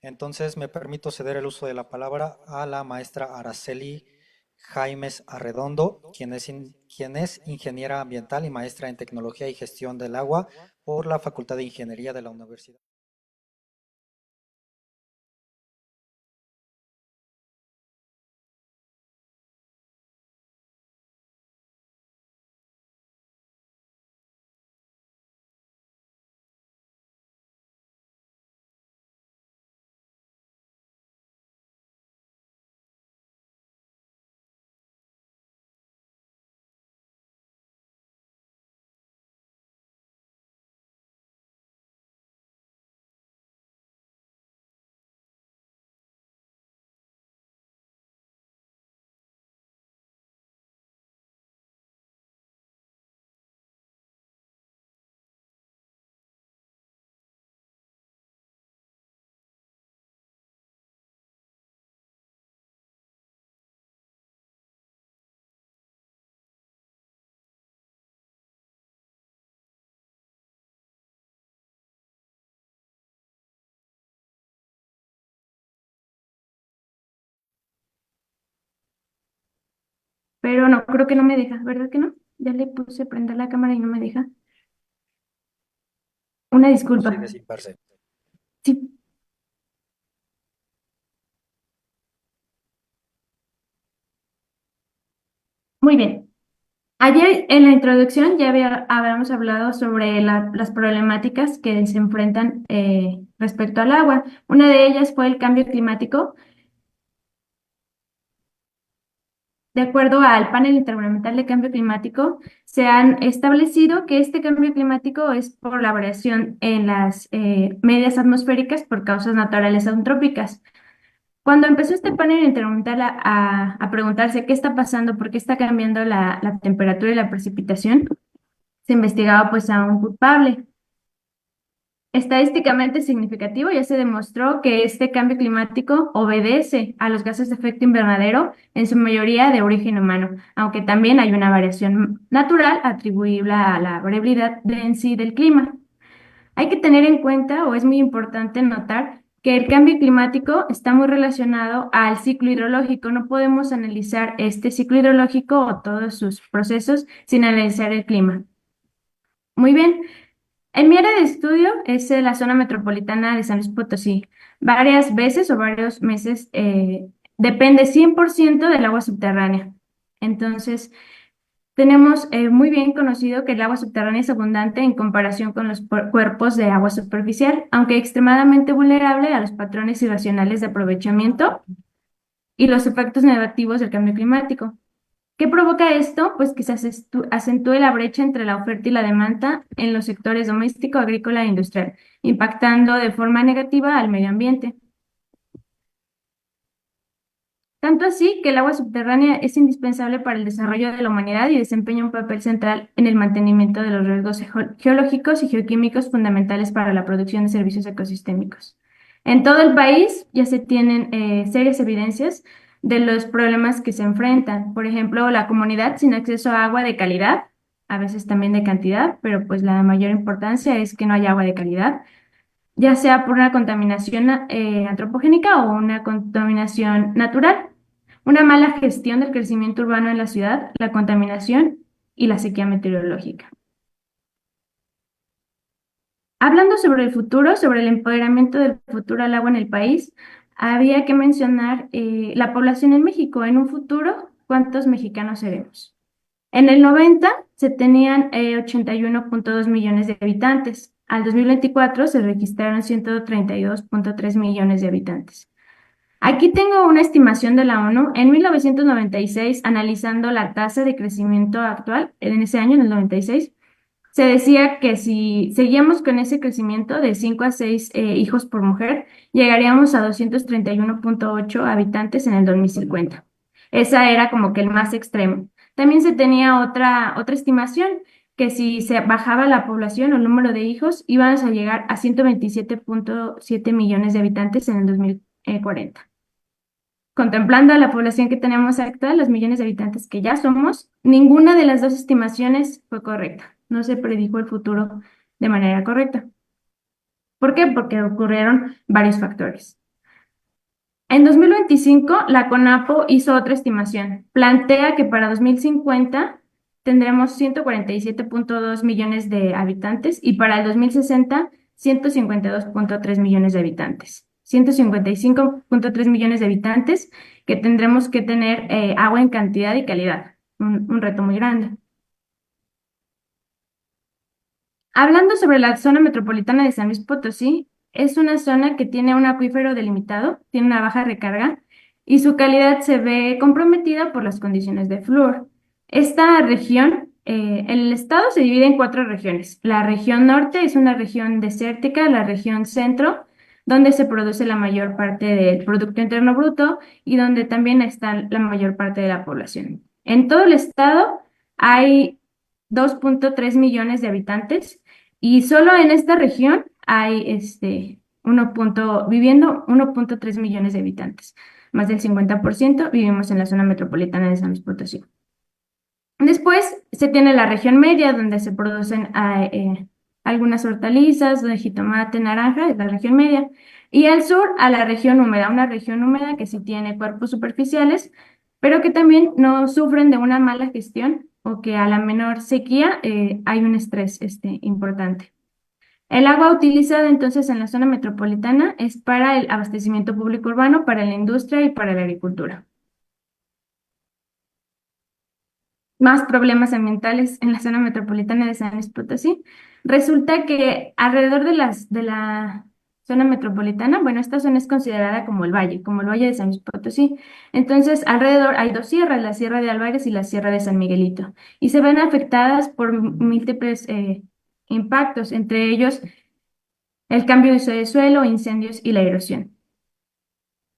Entonces me permito ceder el uso de la palabra a la maestra Araceli Jaimes Arredondo, quien es ingeniera ambiental y maestra en tecnología y gestión del agua por la Facultad de Ingeniería de la Universidad. Pero no, creo que no me deja, ¿verdad que no? Ya le puse prender la cámara y no me deja. Una disculpa. Sigue sin verse. Sí, muy bien. Ayer en la introducción ya habíamos hablado sobre las problemáticas que se enfrentan respecto al agua. Una de ellas fue el cambio climático. De acuerdo al panel intergubernamental de cambio climático, se han establecido que este cambio climático es por la variación en las medias atmosféricas por causas naturales antrópicas. Cuando empezó este panel intergubernamental a preguntarse qué está pasando, por qué está cambiando la temperatura y la precipitación, se investigaba pues a un culpable. Estadísticamente significativo, ya se demostró que este cambio climático obedece a los gases de efecto invernadero, en su mayoría de origen humano, aunque también hay una variación natural atribuible a la variabilidad en sí del clima. Hay que tener en cuenta, o es muy importante notar, que el cambio climático está muy relacionado al ciclo hidrológico. No podemos analizar este ciclo hidrológico o todos sus procesos sin analizar el clima. Muy bien. En mi área de estudio es la zona metropolitana de San Luis Potosí. Varias veces o varios meses depende 100% del agua subterránea. Entonces, tenemos muy bien conocido que el agua subterránea es abundante en comparación con los cuerpos de agua superficial, aunque extremadamente vulnerable a los patrones irracionales de aprovechamiento y los efectos negativos del cambio climático. ¿Qué provoca esto? Pues que se acentúe la brecha entre la oferta y la demanda en los sectores doméstico, agrícola e industrial, impactando de forma negativa al medio ambiente. Tanto así que el agua subterránea es indispensable para el desarrollo de la humanidad y desempeña un papel central en el mantenimiento de los riesgos geológicos y geoquímicos fundamentales para la producción de servicios ecosistémicos. En todo el país ya se tienen serias evidencias de los problemas que se enfrentan. Por ejemplo, la comunidad sin acceso a agua de calidad, a veces también de cantidad, pero pues la mayor importancia es que no haya agua de calidad, ya sea por una contaminación antropogénica o una contaminación natural, una mala gestión del crecimiento urbano en la ciudad, la contaminación y la sequía meteorológica. Hablando sobre el futuro, sobre el empoderamiento del futuro al agua en el país, había que mencionar la población en México. En un futuro, ¿cuántos mexicanos seremos? En el 90 se tenían 81,2 millones de habitantes. Al 2024 se registraron 132,3 millones de habitantes. Aquí tengo una estimación de la ONU. En 1996, analizando la tasa de crecimiento actual, en ese año, en el 96, se decía que si seguíamos con ese crecimiento de 5 a 6 hijos por mujer, llegaríamos a 231,8 habitantes en el 2050. Esa era como que el más extremo. También se tenía otra estimación, que si se bajaba la población o el número de hijos, íbamos a llegar a 127,7 millones de habitantes en el 2040. Contemplando a la población que tenemos actual, los millones de habitantes que ya somos, ninguna de las dos estimaciones fue correcta. No se predijo el futuro de manera correcta. ¿Por qué? Porque ocurrieron varios factores. En 2025, la CONAPO hizo otra estimación. Plantea que para 2050 tendremos 147.2 millones de habitantes y para el 2060, 152.3 millones de habitantes. 155.3 millones de habitantes que tendremos que tener agua en cantidad y calidad. Un reto muy grande. Hablando sobre la zona metropolitana de San Luis Potosí, es una zona que tiene un acuífero delimitado, tiene una baja recarga y su calidad se ve comprometida por las condiciones de flúor. Esta región, el estado se divide en cuatro regiones. La región norte es una región desértica, la región centro, donde se produce la mayor parte del Producto Interno Bruto y donde también está la mayor parte de la población. En todo el estado hay 2.3 millones de habitantes y solo en esta región hay viviendo 1.3 millones de habitantes. Más del 50% vivimos en la zona metropolitana de San Luis Potosí. Después se tiene la región media, donde se producen algunas hortalizas, de jitomate, naranja, es la región media. Y al sur, a la región húmeda, una región húmeda que sí tiene cuerpos superficiales, pero que también no sufren de una mala gestión o que a la menor sequía hay un estrés importante. El agua utilizada entonces en la zona metropolitana es para el abastecimiento público urbano, para la industria y para la agricultura. Más problemas ambientales en la zona metropolitana de San Luis Potosí. Resulta que alrededor de la zona metropolitana, bueno, esta zona es considerada como el Valle de San Luis Potosí. Entonces, alrededor hay dos sierras, la Sierra de Álvarez y la Sierra de San Miguelito, y se ven afectadas por múltiples impactos, entre ellos el cambio de uso de suelo, incendios y la erosión.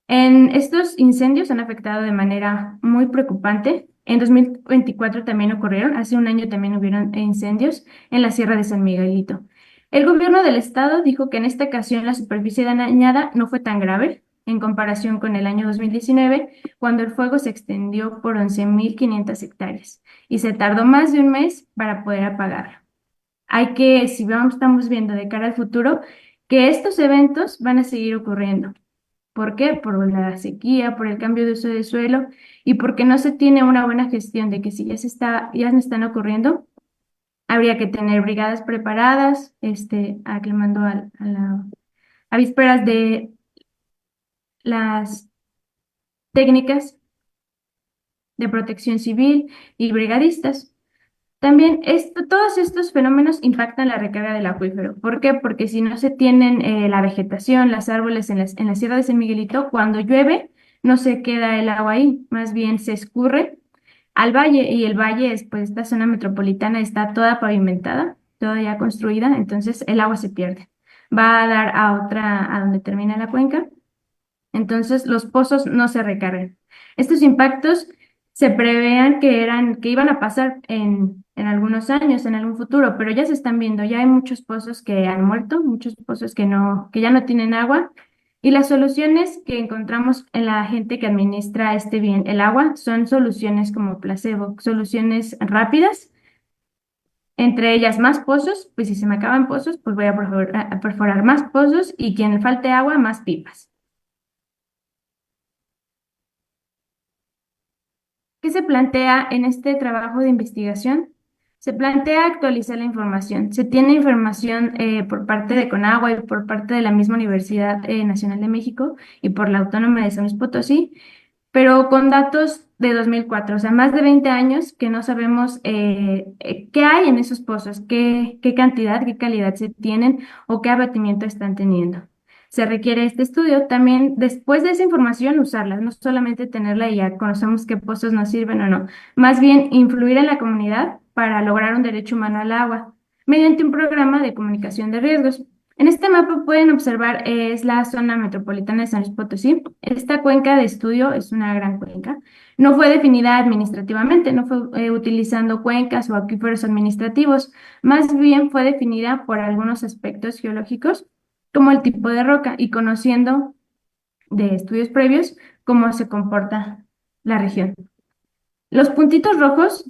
En estos incendios han afectado de manera muy preocupante. En 2024 también ocurrieron, hace un año también hubieron incendios en la Sierra de San Miguelito. El gobierno del estado dijo que en esta ocasión la superficie dañada no fue tan grave en comparación con el año 2019, cuando el fuego se extendió por 11.500 hectáreas y se tardó más de un mes para poder apagarlo. Si estamos viendo de cara al futuro, que estos eventos van a seguir ocurriendo. ¿Por qué? Por la sequía, por el cambio de uso de suelo y porque no se tiene una buena gestión de que si ya se están ocurriendo, habría que tener brigadas preparadas, aclamando a vísperas de las técnicas de protección civil y brigadistas. También todos estos fenómenos impactan la recarga del acuífero. ¿Por qué? Porque si no se tienen la vegetación, los árboles en la Sierra de San Miguelito, cuando llueve no se queda el agua ahí, más bien se escurre al valle y el valle, pues esta zona metropolitana está toda pavimentada, toda ya construida, entonces el agua se pierde. Va a dar a donde termina la cuenca, entonces los pozos no se recargan. Estos impactos se preveían que iban a pasar en algunos años, en algún futuro, pero ya se están viendo, ya hay muchos pozos que han muerto, muchos pozos que ya no tienen agua, y las soluciones que encontramos en la gente que administra este bien, el agua, son soluciones como placebo, soluciones rápidas, entre ellas más pozos, pues si se me acaban pozos, pues voy a perforar más pozos y quien le falte agua, más pipas. ¿Qué se plantea en este trabajo de investigación? Se plantea actualizar la información. Se tiene información por parte de Conagua y por parte de la misma Universidad Nacional de México y por la Autónoma de San Luis Potosí, pero con datos de 2004, o sea, más de 20 años que no sabemos qué hay en esos pozos, qué cantidad, qué calidad se tienen o qué abatimiento están teniendo. Se requiere este estudio. También, después de esa información, usarla, no solamente tenerla y ya conocemos qué pozos nos sirven o no, más bien influir en la comunidad para lograr un derecho humano al agua mediante un programa de comunicación de riesgos. En este mapa pueden observar, es la zona metropolitana de San Luis Potosí. Esta cuenca de estudio es una gran cuenca. No fue definida administrativamente, no fue utilizando cuencas o acuíferos administrativos, más bien fue definida por algunos aspectos geológicos como el tipo de roca y conociendo de estudios previos cómo se comporta la región. Los puntitos rojos,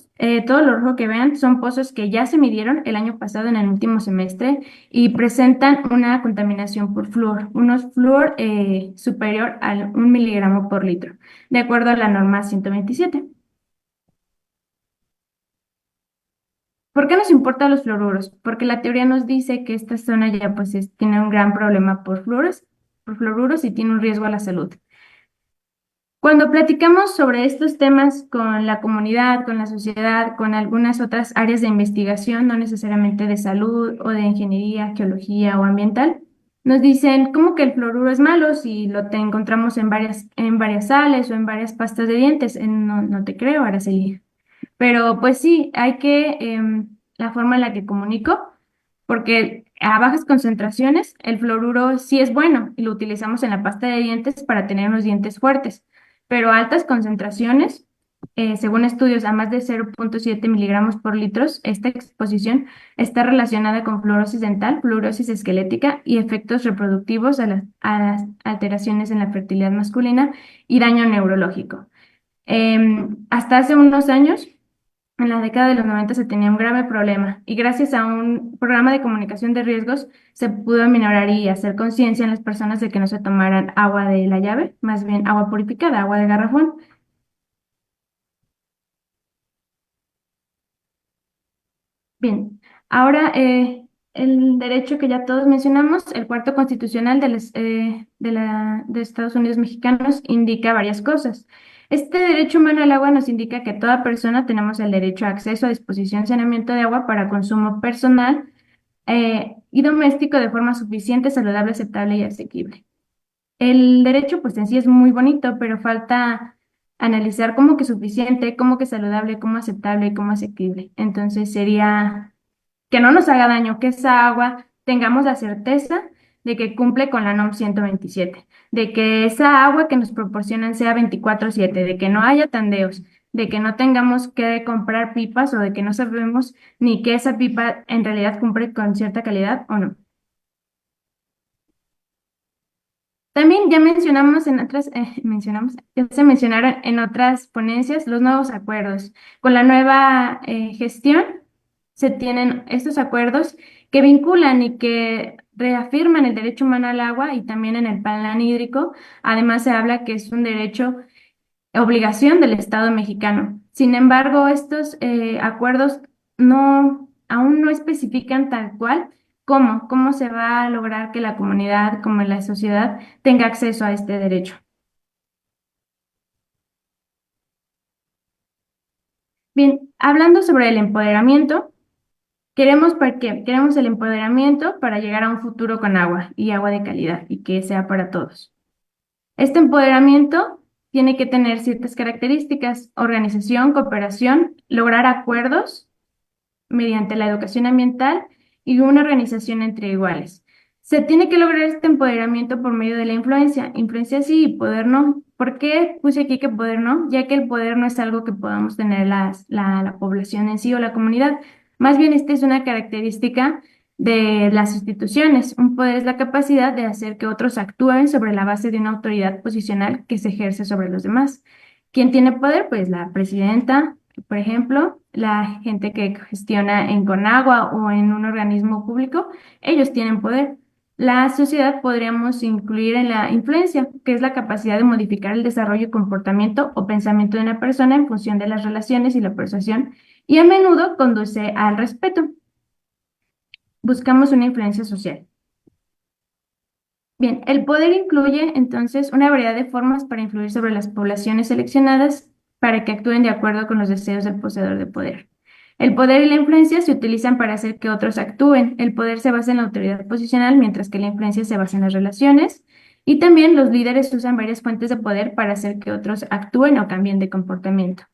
todo lo rojo que vean, son pozos que ya se midieron el año pasado en el último semestre y presentan una contaminación por flúor, unos flúor superior al 1 miligramo por litro, de acuerdo a la norma 127. ¿Por qué nos importan los fluoruros? Porque la teoría nos dice que esta zona ya pues tiene un gran problema por fluoruros y tiene un riesgo a la salud. Cuando platicamos sobre estos temas con la comunidad, con la sociedad, con algunas otras áreas de investigación, no necesariamente de salud o de ingeniería, geología o ambiental, nos dicen ¿cómo que el fluoruro es malo si lo te encontramos en varias sales o en varias pastas de dientes? No, no te creo, Araceli. Pero pues sí, la forma en la que comunico, porque a bajas concentraciones el fluoruro sí es bueno y lo utilizamos en la pasta de dientes para tener unos dientes fuertes, pero a altas concentraciones, según estudios a más de 0,7 miligramos por litros, esta exposición está relacionada con fluorosis dental, fluorosis esquelética y efectos reproductivos a las alteraciones en la fertilidad masculina y daño neurológico. Hasta hace unos años, en la década de los 90 se tenía un grave problema y gracias a un programa de comunicación de riesgos se pudo minorar y hacer conciencia en las personas de que no se tomaran agua de la llave, más bien agua purificada, agua de garrafón. Bien, ahora el derecho que ya todos mencionamos, el cuarto constitucional de Estados Unidos mexicanos indica varias cosas. Este derecho humano al agua nos indica que toda persona tenemos el derecho a acceso a disposición y saneamiento de agua para consumo personal y doméstico de forma suficiente, saludable, aceptable y asequible. El derecho, pues en sí es muy bonito, pero falta analizar cómo que suficiente, cómo que saludable, cómo aceptable y cómo asequible. Entonces sería que no nos haga daño, que esa agua tengamos la certeza de que cumple con la NOM 127, de que esa agua que nos proporcionan sea 24/7, de que no haya tandeos, de que no tengamos que comprar pipas o de que no sabemos ni que esa pipa en realidad cumple con cierta calidad o no. También ya mencionamos ya se mencionaron en otras ponencias los nuevos acuerdos. Con la nueva gestión se tienen estos acuerdos que vinculan y que reafirman el derecho humano al agua y también en el plan hídrico. Además se habla que es un derecho obligación del Estado mexicano. Sin embargo, estos acuerdos aún no especifican tal cual cómo se va a lograr que la comunidad, como la sociedad, tenga acceso a este derecho. Bien, hablando sobre el empoderamiento, ¿para qué? Queremos el empoderamiento para llegar a un futuro con agua y agua de calidad y que sea para todos. Este empoderamiento tiene que tener ciertas características: organización, cooperación, lograr acuerdos mediante la educación ambiental y una organización entre iguales. Se tiene que lograr este empoderamiento por medio de la influencia. Influencia sí y poder no. ¿Por qué puse aquí que poder no? Ya que el poder no es algo que podamos tener la población en sí o la comunidad. Más bien, esta es una característica de las instituciones. Un poder es la capacidad de hacer que otros actúen sobre la base de una autoridad posicional que se ejerce sobre los demás. ¿Quién tiene poder? Pues la presidenta, por ejemplo, la gente que gestiona en Conagua o en un organismo público, ellos tienen poder. La sociedad podríamos incluir en la influencia, que es la capacidad de modificar el desarrollo y comportamiento o pensamiento de una persona en función de las relaciones y la persuasión, y a menudo conduce al respeto. Buscamos una influencia social. Bien, el poder incluye entonces una variedad de formas para influir sobre las poblaciones seleccionadas para que actúen de acuerdo con los deseos del poseedor de poder. El poder y la influencia se utilizan para hacer que otros actúen. El poder se basa en la autoridad posicional, mientras que la influencia se basa en las relaciones. Y también los líderes usan varias fuentes de poder para hacer que otros actúen o cambien de comportamiento.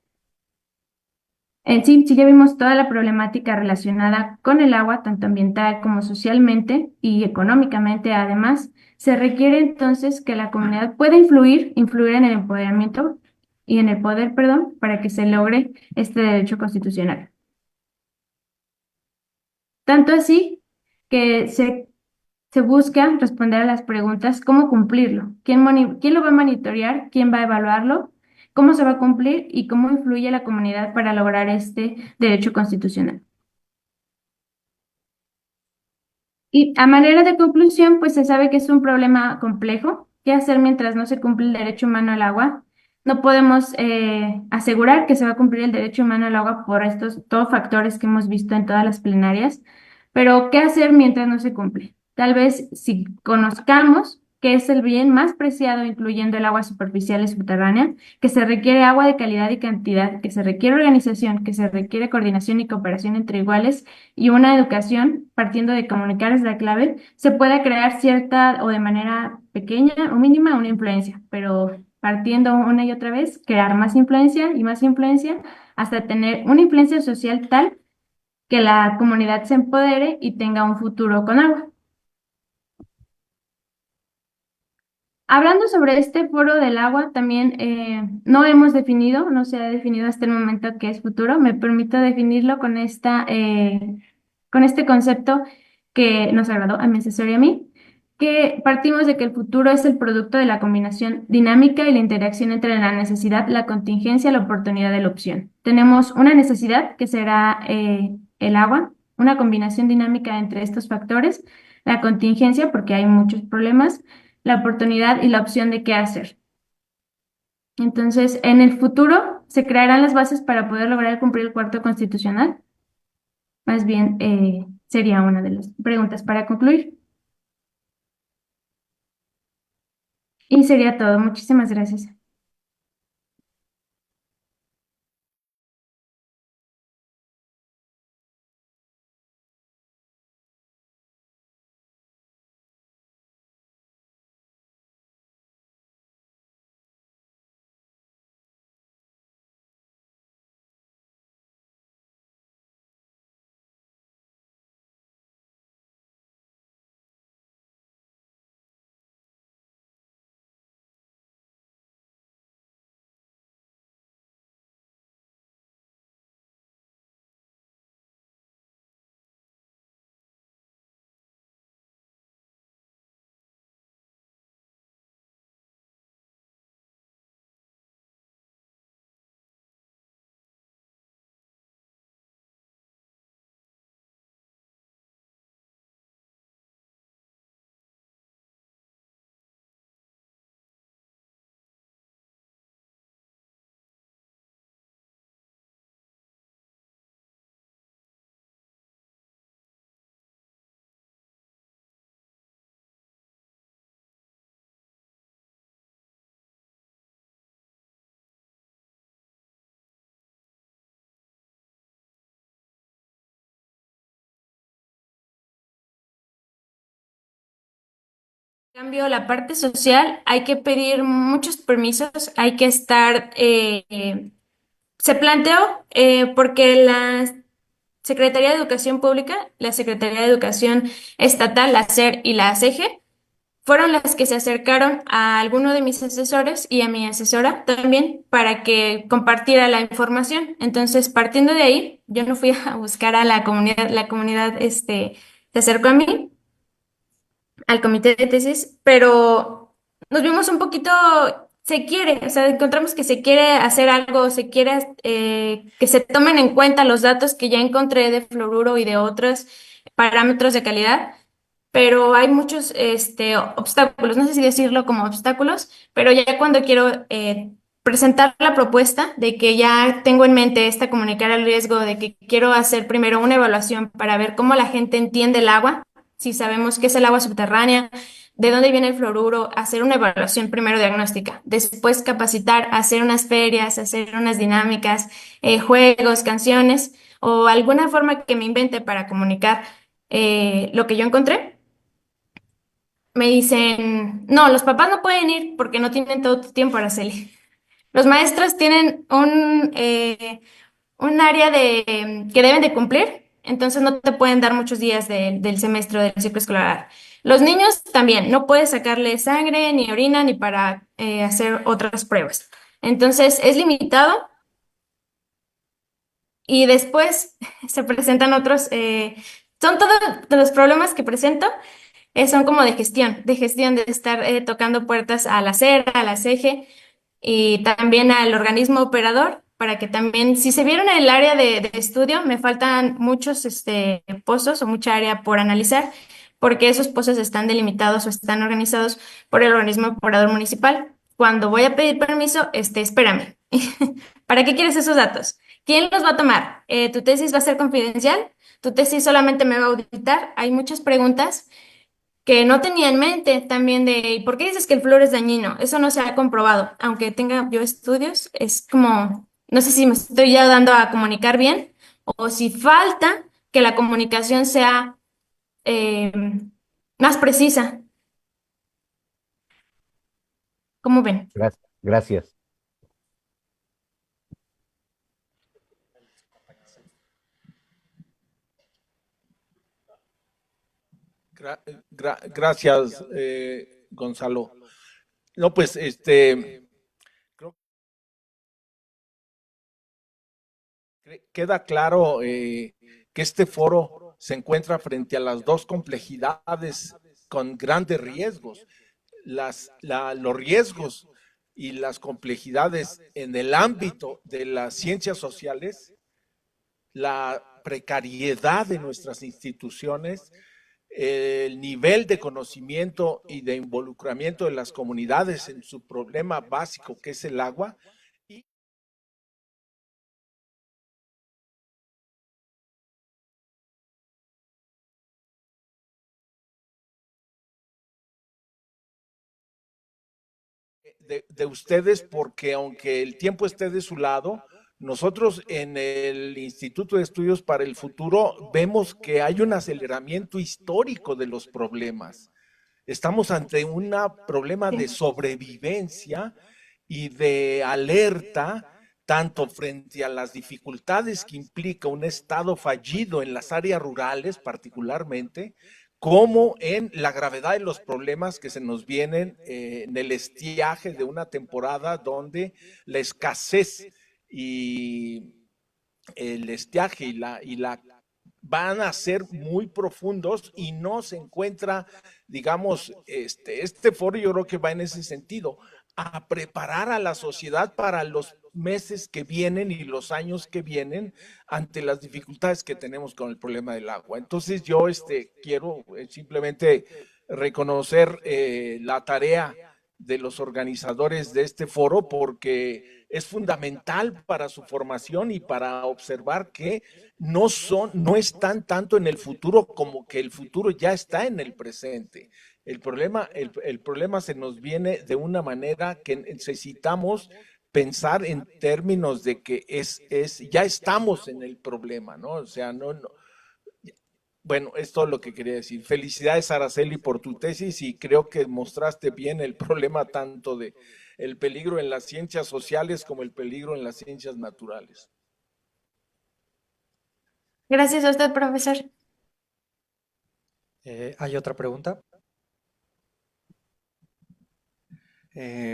En sí, sí ya vimos toda la problemática relacionada con el agua, tanto ambiental como socialmente y económicamente. Además, se requiere entonces que la comunidad pueda influir en el empoderamiento y en el poder, perdón, para que se logre este derecho constitucional. Tanto así que se busca responder a las preguntas: ¿cómo cumplirlo? ¿Quién lo va a monitorear? ¿Quién va a evaluarlo? cómo se va a cumplir y cómo influye la comunidad para lograr este derecho constitucional. Y a manera de conclusión, pues se sabe que es un problema complejo. ¿Qué hacer mientras no se cumple el derecho humano al agua? No podemos asegurar que se va a cumplir el derecho humano al agua por estos dos factores que hemos visto en todas las plenarias, pero ¿qué hacer mientras no se cumple? Tal vez si conozcamos que es el bien más preciado, incluyendo el agua superficial y subterránea, que se requiere agua de calidad y cantidad, que se requiere organización, que se requiere coordinación y cooperación entre iguales y una educación, partiendo de comunicar es la clave, se puede crear cierta o de manera pequeña o mínima una influencia, pero partiendo una y otra vez, crear más influencia hasta tener una influencia social tal que la comunidad se empodere y tenga un futuro con agua. Hablando sobre este foro del agua, también no hemos definido, no se ha definido hasta el momento qué es futuro. Me permito definirlo con este concepto que nos agradó a mi asesor y a mí, que partimos de que el futuro es el producto de la combinación dinámica y la interacción entre la necesidad, la contingencia, la oportunidad de la opción. Tenemos una necesidad que será el agua, una combinación dinámica entre estos factores, la contingencia porque hay muchos problemas, la oportunidad y la opción de qué hacer. Entonces, en el futuro se crearán las bases para poder lograr cumplir el cuarto constitucional. Más bien, sería una de las preguntas para concluir. Y sería todo. Muchísimas gracias. En cambio, la parte social, hay que pedir muchos permisos, hay que estar, se planteó porque la Secretaría de Educación Pública, la Secretaría de Educación Estatal, la SER y la ACEGE, fueron las que se acercaron a alguno de mis asesores y a mi asesora también para que compartiera la información. Entonces, partiendo de ahí, yo no fui a buscar a la comunidad se acercó a mí, al comité de tesis, pero nos vimos un poquito, se quiere, o sea, encontramos que se quiere hacer algo, se quiere que se tomen en cuenta los datos que ya encontré de fluoruro y de otros parámetros de calidad, pero hay muchos obstáculos, no sé si decirlo como obstáculos, pero ya cuando quiero presentar la propuesta de que ya tengo en mente esta comunicar el riesgo, de que quiero hacer primero una evaluación para ver cómo la gente entiende el agua, si sabemos qué es el agua subterránea, de dónde viene el fluoruro, hacer una evaluación primero diagnóstica, después capacitar, hacer unas ferias, hacer unas dinámicas, juegos, canciones o alguna forma que me invente para comunicar lo que yo encontré. Me dicen, no, los papás no pueden ir porque no tienen todo tu tiempo, Araceli. Los maestros tienen un área que deben de cumplir, entonces no te pueden dar muchos días del semestre o del ciclo escolar. Los niños también, no puedes sacarle sangre, ni orina, ni para hacer otras pruebas. Entonces es limitado y después se presentan otros, son todos los problemas que presento son como de gestión de estar tocando puertas a la CER, a la CEGE, y también al organismo operador, para que también, si se vieron en el área de estudio, me faltan muchos pozos o mucha área por analizar, porque esos pozos están delimitados o están organizados por el organismo operador municipal. Cuando voy a pedir permiso, espérame. ¿Para qué quieres esos datos? ¿Quién los va a tomar? ¿Tu tesis va a ser confidencial? ¿Tu tesis solamente me va a auditar? Hay muchas preguntas que no tenía en mente también de, ¿y por qué dices que el flúor es dañino? Eso no se ha comprobado, aunque tenga yo estudios, es como, no sé si me estoy ya dando a comunicar bien o si falta que la comunicación sea eh, más precisa. ¿Cómo ven? Gracias. Gracias, Gonzalo. No, pues, creo que queda claro que este foro se encuentra frente a las dos complejidades con grandes riesgos. Los riesgos y las complejidades en el ámbito de las ciencias sociales, la precariedad de nuestras instituciones, el nivel de conocimiento y de involucramiento de las comunidades en su problema básico que es el agua. Y de ustedes, porque aunque el tiempo esté de su lado, nosotros en el Instituto de Estudios para el Futuro vemos que hay un aceleramiento histórico de los problemas. Estamos ante un problema de Sí. sobrevivencia y de alerta, tanto frente a las dificultades que implica un Estado fallido en las áreas rurales particularmente, como en la gravedad de los problemas que se nos vienen en el estiaje de una temporada donde la escasez y el estiaje y la van a ser muy profundos y no se encuentra, digamos, este foro yo creo que va en ese sentido, a preparar a la sociedad para los meses que vienen y los años que vienen ante las dificultades que tenemos con el problema del agua. Entonces yo quiero simplemente reconocer la tarea de los organizadores de este foro porque es fundamental para su formación y para observar que no están tanto en el futuro como que el futuro ya está en el presente. El problema se nos viene de una manera que necesitamos pensar en términos de que ya estamos en el problema, ¿no? O sea, no. Bueno, es todo lo que quería decir. Felicidades, Araceli, por tu tesis y creo que mostraste bien el problema tanto de el peligro en las ciencias sociales como el peligro en las ciencias naturales. Gracias a usted, profesor. ¿Hay otra pregunta?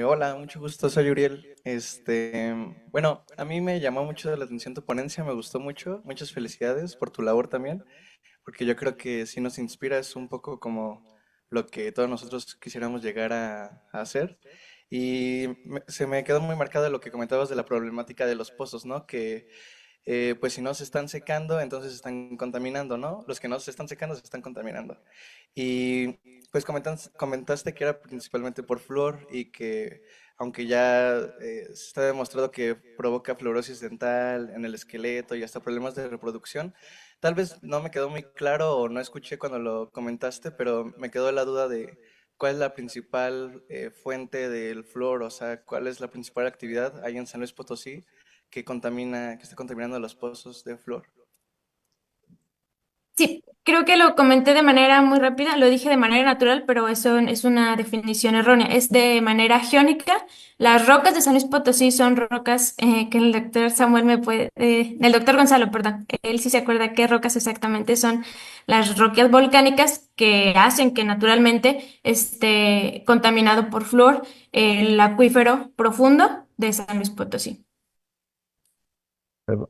Hola, mucho gusto, soy Uriel. Bueno, a mí me llamó mucho la atención tu ponencia, me gustó mucho. Muchas felicidades por tu labor también, porque yo creo que si nos inspira es un poco como lo que todos nosotros quisiéramos llegar a hacer. Y se me quedó muy marcado lo que comentabas de la problemática de los pozos, ¿no? Que pues si no se están secando, entonces se están contaminando, ¿no? Los que no se están secando se están contaminando. Y pues comentaste que era principalmente por flúor y que aunque ya se está demostrado que provoca fluorosis dental en el esqueleto y hasta problemas de reproducción, tal vez no me quedó muy claro o no escuché cuando lo comentaste, pero me quedó la duda de cuál es la principal fuente del flúor, o sea, cuál es la principal actividad ahí en San Luis Potosí que está contaminando los pozos de flúor. Sí, creo que lo comenté de manera muy rápida, lo dije de manera natural, pero eso es una definición errónea. Es de manera geónica. Las rocas de San Luis Potosí son rocas que el doctor Samuel el doctor Gonzalo, perdón, él sí se acuerda qué rocas exactamente son las rocas volcánicas que hacen que naturalmente esté contaminado por flúor el acuífero profundo de San Luis Potosí.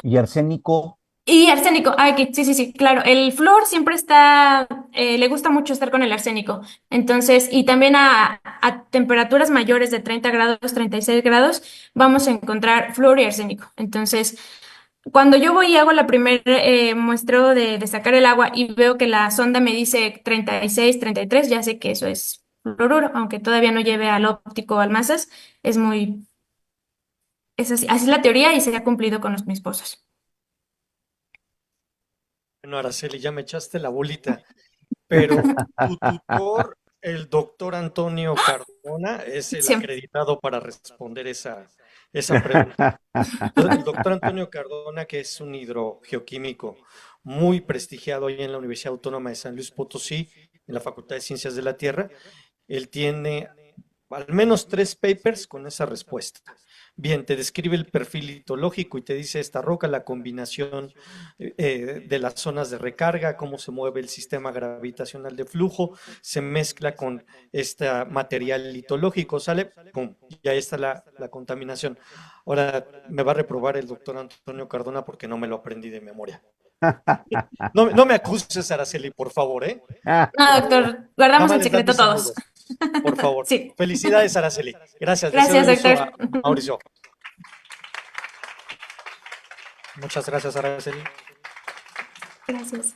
Y arsénico, Y arsénico, aquí, sí, sí, sí, claro. El flúor siempre está le gusta mucho estar con el arsénico. Entonces, y también a temperaturas mayores de 30 grados, 36 grados, vamos a encontrar flúor y arsénico. Entonces, cuando yo voy y hago la primer muestreo de sacar el agua y veo que la sonda me dice 36, 33, ya sé que eso es fluoruro, aunque todavía no lleve al óptico o al masas, es muy, es así, así es la teoría y se ha cumplido con mis pozos. Bueno, Araceli, ya me echaste la bolita, pero tu tutor, el doctor Antonio Cardona, es el Sí. acreditado para responder esa pregunta. El doctor Antonio Cardona, que es un hidrogeoquímico muy prestigiado ahí en la Universidad Autónoma de San Luis Potosí, en la Facultad de Ciencias de la Tierra, él tiene al menos 3 papers con esa respuesta. Bien, te describe el perfil litológico y te dice esta roca, la combinación de las zonas de recarga, cómo se mueve el sistema gravitacional de flujo, se mezcla con este material litológico, ¿sale? Pum, y ahí está la contaminación. Ahora me va a reprobar el doctor Antonio Cardona porque no me lo aprendí de memoria. No me acuses, Araceli, por favor, ¿eh? No, doctor, Nada guardamos más el les dan secreto mis todos. saludos, por favor. Sí, Felicidades, Araceli. Gracias. Le cedo gracias, el uso a doctor. Mauricio. Muchas gracias, Araceli. Gracias.